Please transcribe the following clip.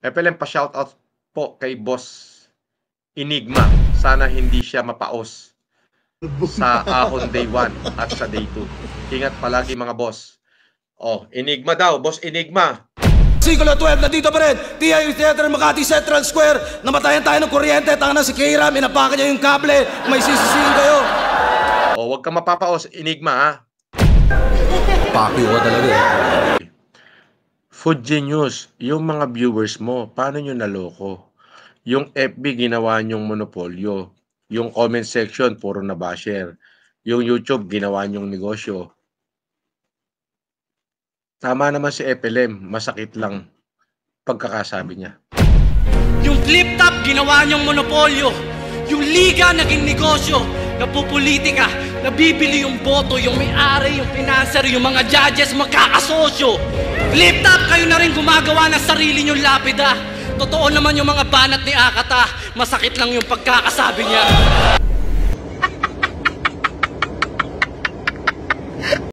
FLM, pa-shoutout po kay Boss Enigma. Sana hindi siya mapaos sa ahon day 1 at sa day 2. Ingat palagi mga boss. Oh, Enigma daw, Boss Enigma. Siglo 12, nandito pa rin. TIU Theater, Makati Central Square. Namatayan tayo ng kuryente. Tanga na si Kira, minapakan niya yung kable. May sisisihin kayo. Oh, wag kang mapapaos, Enigma ha. Pakyo ka talaga eh. Food Genius, yung mga viewers mo, paano nyo naloko? Yung FB ginawa nyong monopolyo. Yung comment section, puro na basher. Yung YouTube, ginawa nyong negosyo. Tama naman si FLM, masakit lang pagkakasabi niya. Yung flip top, ginawa niyong monopolyo. Yung liga, naging negosyo. Napupolitika, nabibili yung boto, yung may-ari, yung financer, yung mga judges, magkakasosyo. Flip top, kayo na rin gumagawa ng sarili niyong lapida. Totoo naman yung mga banat ni Akata, masakit lang yung pagkakasabi niya.